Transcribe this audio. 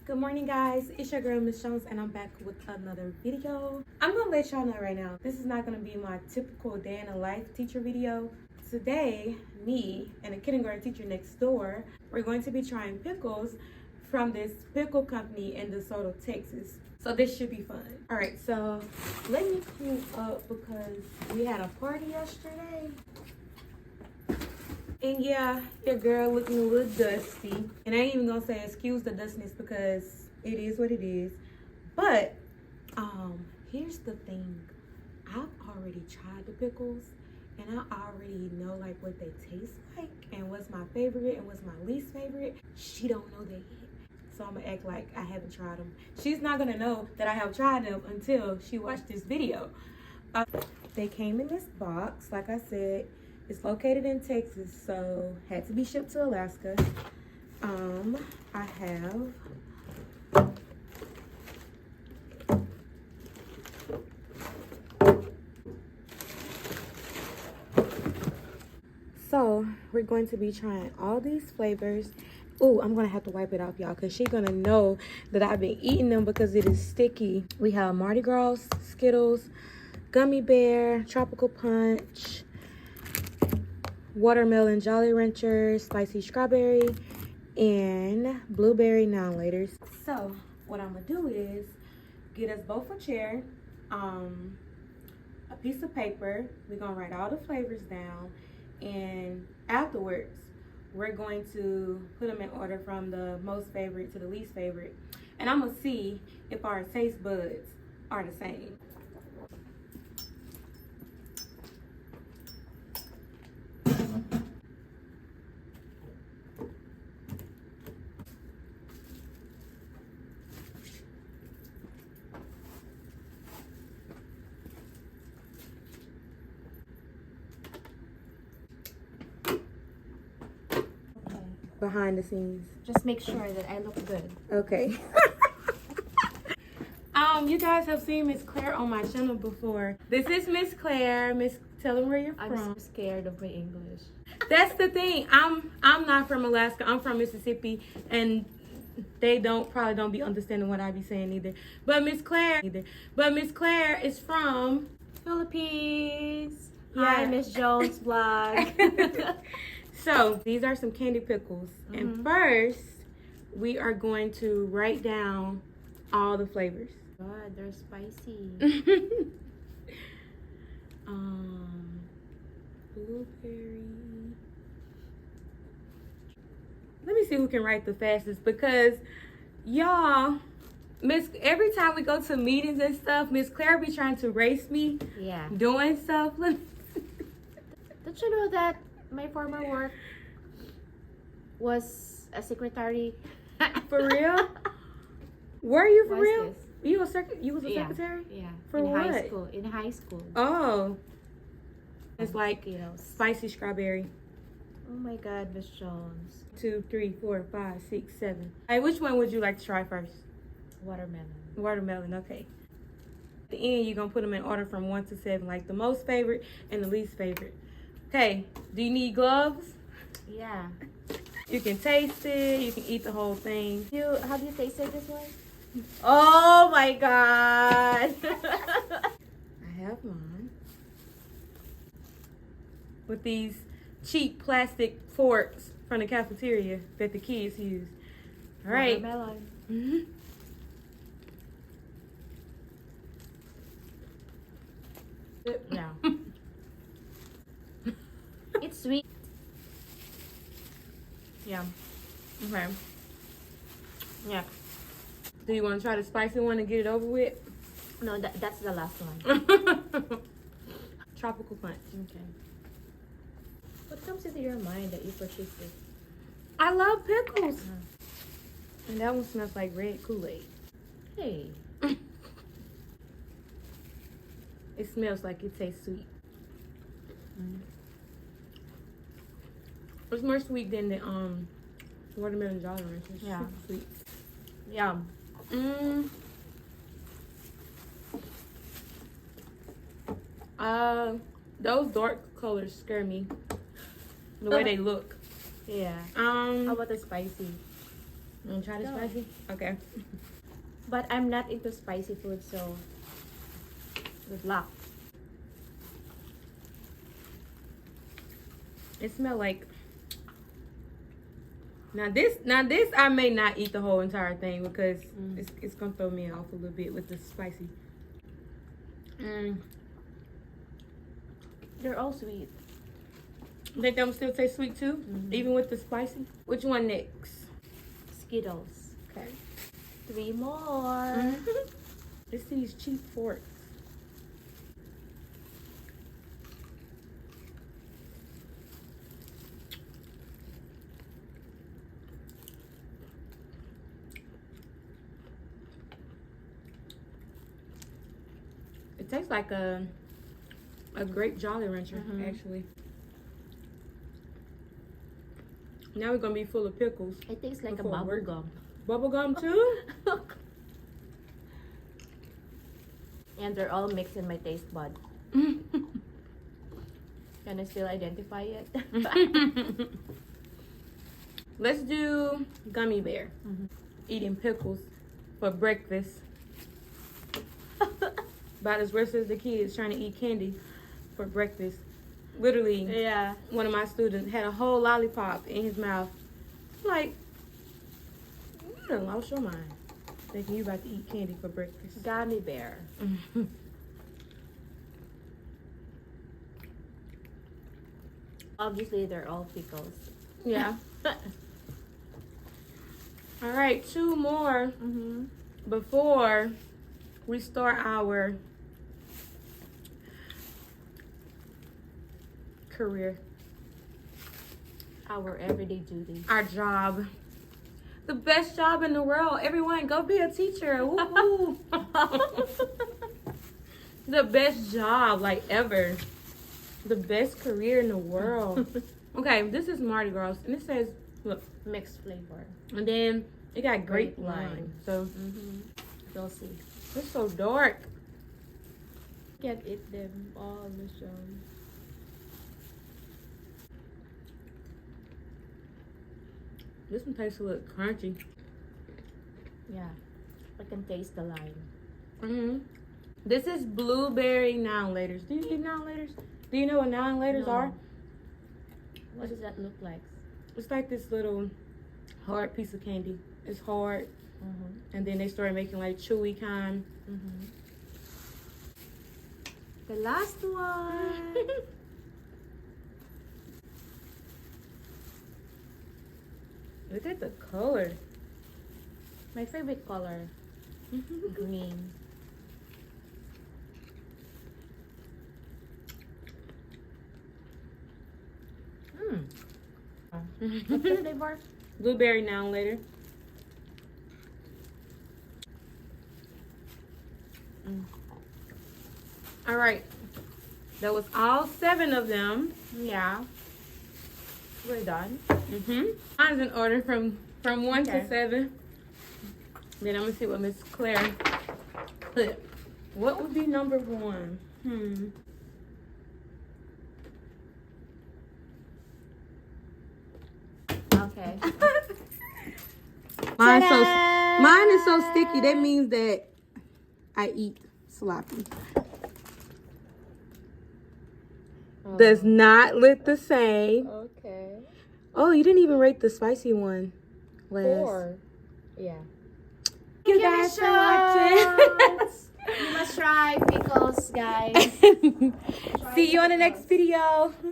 Good morning, guys. It's your girl Miss Jones and I'm back with another video. I'm gonna let y'all know right now, this is not gonna be my typical day in a life teacher video. Today, me and a kindergarten teacher next door, we're going to be trying pickles from this pickle company in Desoto, Texas. So this should be fun. All right, so let me clean up because we had a party yesterday. And yeah, your girl looking a little dusty. And I ain't even gonna say excuse the dustiness because it is what it is. But here's the thing. I've already tried the pickles and I already know like what they taste like and what's my favorite and what's my least favorite. She don't know that yet. So I'm gonna act like I haven't tried them. She's not gonna know that I have tried them until she watched this video. They came in this box, like I said. It's located in Texas, so had to be shipped to Alaska. I have so we're going to be trying all these flavors. Oh, I'm gonna have to wipe it off, y'all, because she's gonna know that I've been eating them because it is sticky. We have Mardi Gras, Skittles, Gummy Bear, Tropical Punch, Watermelon Jolly Rancher, Spicy Strawberry, and Blueberry Non-Laters. So what I'm gonna do is get us both a chair, a piece of paper. We're gonna write all the flavors down, and afterwards we're going to put them in order from the most favorite to the least favorite, and I'm gonna see if our taste buds are the same. Behind the scenes. Just make sure that I look good. Okay. You guys have seen Miss Claire on my channel before. This is Miss Claire. Miss, tell them where you're from. I'm so scared of my English. That's the thing. I'm not from Alaska. I'm from Mississippi, and they probably don't be understanding what I be saying either. But Miss Claire is from Philippines. Yeah. Hi, Miss Jones vlog. So these are some candy pickles, and first we are going to write down all the flavors. God, they're spicy. Blueberry. Let me see who can write the fastest, because y'all, every time we go to meetings and stuff, Miss Claire be trying to race me. Yeah. Doing stuff. Don't you know that my former work was a secretary? For real? Were you for What's real? this? You was a secretary? Yeah. For in what? high school. In high school. Oh. It's like, you know, spicy strawberry. oh my God, Miss Jones. 2, 3, 4, 5, 6, 7. Hey, which one would you like to try first? Watermelon. Watermelon, okay. At the end, you're going to put them in order from 1 to 7, like the most favorite and the least favorite. Okay, do you need gloves? Yeah. You can taste it. You can eat the whole thing. Have you tasted this one? Oh my God. I have mine. With these cheap plastic forks from the cafeteria that the kids use. All right. Watermelon. Yeah. It's sweet. Yeah. Okay. Yeah. Do you want to try the spicy one and get it over with? No, that's the last one. Tropical punch. Okay. What comes into your mind that you purchased this? I love pickles. And that one smells like red Kool-Aid. Hey. It smells like it tastes sweet. It's more sweet than the watermelon Jolly Rancher. It's Yeah. super sweet. Yeah. Those dark colors scare me. The way they look. Yeah. How How about the spicy? You want to try the Go. spicy? Okay. But I'm not into spicy food, so good luck. It smells like. Now this I may not eat the whole entire thing because it's gonna throw me off a little bit with the spicy. They're all sweet. Think them still taste sweet too, even with the spicy. Which one next? Skittles. Okay. 3 more. It's these cheap forks. It tastes like a grape Jolly Rancher, actually. Now we're gonna be full of pickles. It tastes like a Before bubble work. gum. Bubble gum too? And they're all mixed in my taste bud. Can I still identify it? Let's do gummy bear. Eating pickles for breakfast. About as worse as the kids trying to eat candy for breakfast. Literally, Yeah. one of my students had a whole lollipop in his mouth. Like, you done lost your mind. Thinking you about to eat candy for breakfast. Gummy bear. Obviously, they're all pickles. Yeah. All right, 2 more before we start our career, Our everyday duty. our job. The best job in the world. Everyone, go be a teacher. Woo-hoo. The best job, like, ever. The best career in the world. Okay, this is Mardi Gras, and it says, look, Mixed flavor. and then it got grape Grape lime. lime. So, We'll see. it's so dark. Can't eat them all, Michelle. This one tastes a little crunchy. Yeah. I can taste the lime. This is blueberry now-laters. Do you eat now-laters? Do you know what now-laters No. are? What does that look like? It's like this little hard piece of candy. It's hard, and then they started making like chewy kind. The last one. Look at the color. My favorite color. Green. What's the flavor? Blueberry now-later. All right. That was all 7 of them. Yeah. We're done. Mine's in order from 1 to Okay. 7. Then I'm gonna see what Miss Claire put. What would be number 1? Okay. Mine is so sticky. That means that I eat sloppy. Does not look the same. Okay. Oh, you didn't even rate the spicy one. Last. 4. Yeah. Thank you guys for watching. You must try pickles, guys. See you on the next video.